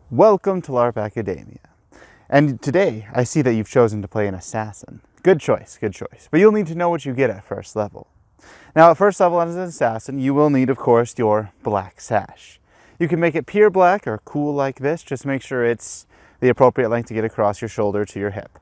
Welcome to Larp Academia. And today, I see that you've chosen to play an assassin. Good choice, good choice. But you'll need to know what you get at first level. Now, at first level as an assassin, you will need, of course, your black sash. You can make it pure black or cool like this, just make sure it's the appropriate length to get across your shoulder to your hip.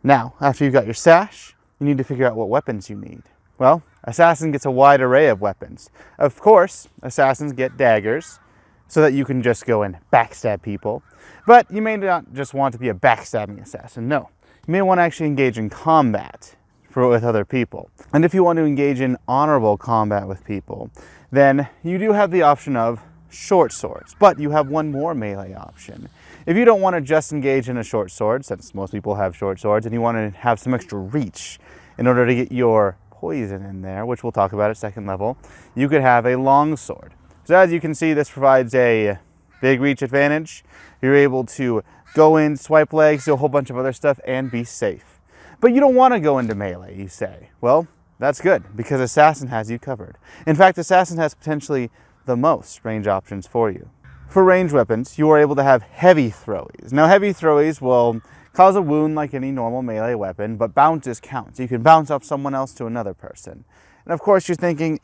Now, after you've got your sash, you need to figure out what weapons you need. Well, assassin gets a wide array of weapons. Of course, assassins get daggers, so that you can just go and backstab people. But you may not just want to be a backstabbing assassin, no. You may want to actually engage in combat with other people. And if you want to engage in honorable combat with people, then you do have the option of short swords, but you have one more melee option. If you don't want to just engage in a short sword, since most people have short swords, and you want to have some extra reach in order to get your poison in there, which we'll talk about at second level, you could have a long sword. So as you can see, this provides a big reach advantage. You're able to go in, swipe legs, do a whole bunch of other stuff, and be safe. But you don't want to go into melee, you say. Well, that's good, because Assassin has you covered. In fact, Assassin has potentially the most range options for you. For range weapons, you are able to have heavy throwies. Now, heavy throwies will cause a wound like any normal melee weapon, but bounces count. So you can bounce off someone else to another person. And of course, you're thinking,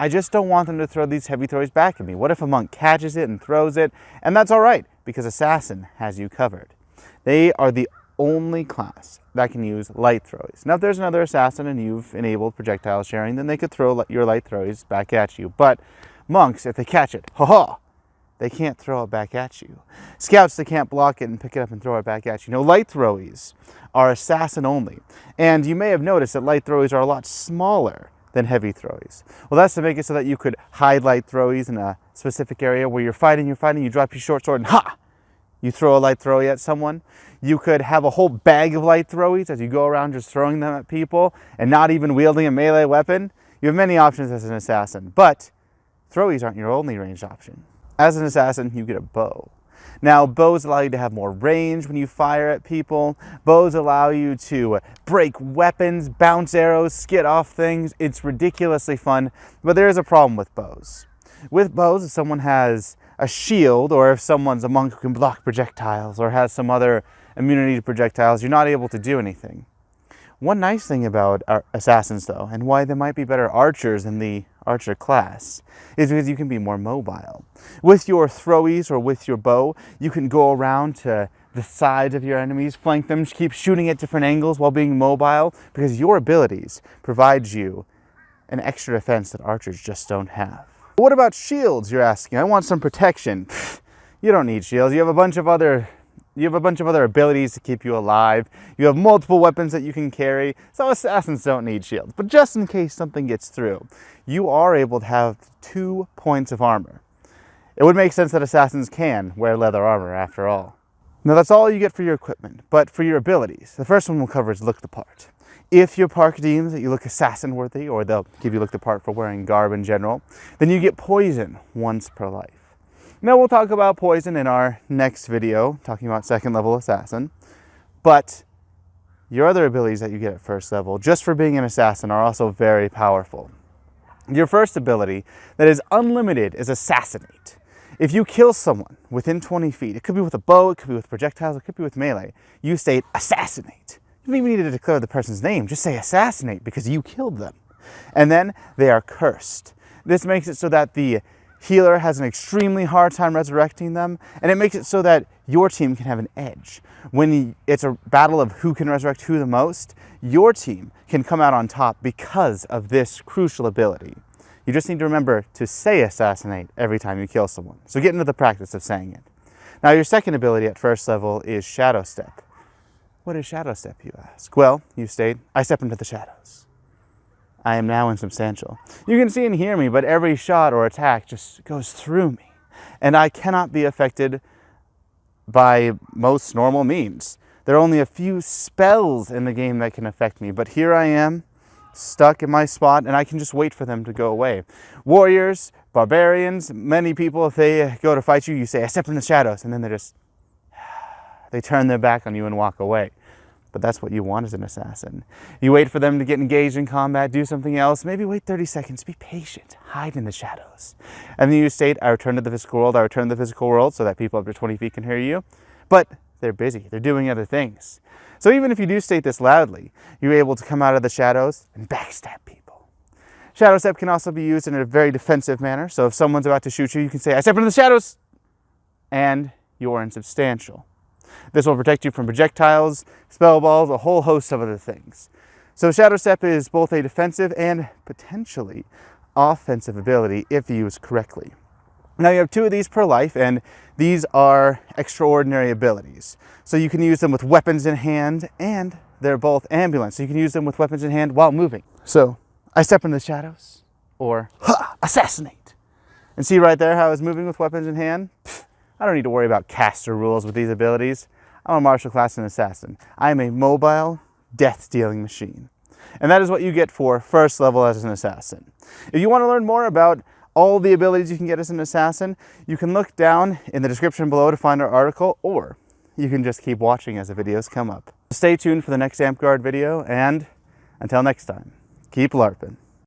I just don't want them to throw these heavy throws back at me. What if a monk catches it and throws it? And that's all right, because Assassin has you covered. They are the only class that can use light throws. Now, if there's another assassin and you've enabled projectile sharing, then they could throw your light throws back at you. But monks, if they catch it, they can't throw it back at you. Scouts, they can't block it and pick it up and throw it back at you. No, light throwies are assassin only. And you may have noticed that light throwies are a lot smaller than heavy throwies. Well, that's to make it so that you could hide light throwies in a specific area where you're fighting, you drop your short sword and you throw a light throwy at someone. You could have a whole bag of light throwies as you go around just throwing them at people and not even wielding a melee weapon. You have many options as an assassin, but throwies aren't your only ranged option. As an assassin, you get a bow. Now, bows allow you to have more range when you fire at people. Bows allow you to break weapons, bounce arrows, skid off things. It's ridiculously fun, but there is a problem with bows. With bows, if someone has a shield, or if someone's a monk who can block projectiles, or has some other immunity to projectiles, you're not able to do anything. One nice thing about assassins, though, and why they might be better archers in the archer class, is because you can be more mobile. With your throwies or with your bow, you can go around to the sides of your enemies, flank them, keep shooting at different angles while being mobile, because your abilities provide you an extra defense that archers just don't have. What about shields, you're asking? I want some protection. You don't need shields. You have a bunch of other abilities to keep you alive. You have multiple weapons that you can carry, so assassins don't need shields. But just in case something gets through, you are able to have 2 points of armor. It would make sense that assassins can wear leather armor after all. Now, that's all you get for your equipment, but for your abilities, the first one we'll cover is look the part. If your park deems that you look assassin worthy, or they'll give you look the part for wearing garb in general, then you get poison once per life. Now, we'll talk about poison in our next video, talking about second level assassin, but your other abilities that you get at first level, just for being an assassin, are also very powerful. Your first ability that is unlimited is Assassinate. If you kill someone within 20 feet, it could be with a bow, it could be with projectiles, it could be with melee, you state Assassinate. You don't even need to declare the person's name, just say Assassinate because you killed them. And then they are cursed. This makes it so that the healer has an extremely hard time resurrecting them, and it makes it so that your team can have an edge. When it's a battle of who can resurrect who the most, your team can come out on top because of this crucial ability. You just need to remember to say Assassinate every time you kill someone. So get into the practice of saying it. Now, your second ability at first level is Shadow Step. What is Shadow Step, you ask? Well, you state, I step into the shadows. I am now insubstantial. You can see and hear me, but every shot or attack just goes through me. And I cannot be affected by most normal means. There are only a few spells in the game that can affect me, but here I am, stuck in my spot, and I can just wait for them to go away. Warriors, barbarians, many people, if they go to fight you, you say, I step in the shadows, and then they turn their back on you and walk away. but that's what you want as an assassin. You wait for them to get engaged in combat, do something else, maybe wait 30 seconds, be patient, hide in the shadows. And then you state, I return to the physical world, I return to the physical world, so that people up to 20 feet can hear you. But they're busy, they're doing other things. So even if you do state this loudly, you're able to come out of the shadows and backstab people. Shadow step can also be used in a very defensive manner. So if someone's about to shoot you, you can say, I step into the shadows, and you're insubstantial. This will protect you from projectiles, spell balls, a whole host of other things. So Shadow Step is both a defensive and potentially offensive ability if used correctly. Now you have 2 of these per life, and these are extraordinary abilities. So you can use them with weapons in hand, and they're both ambulance. So you can use them with weapons in hand while moving. So I step into the shadows, or assassinate. And see right there how I was moving with weapons in hand? I don't need to worry about caster rules with these abilities. I'm a martial class and assassin. I am a mobile, death-dealing machine. And that is what you get for first level as an assassin. If you want to learn more about all the abilities you can get as an assassin, you can look down in the description below to find our article, or you can just keep watching as the videos come up. Stay tuned for the next Amtgard video, and until next time, keep LARPing.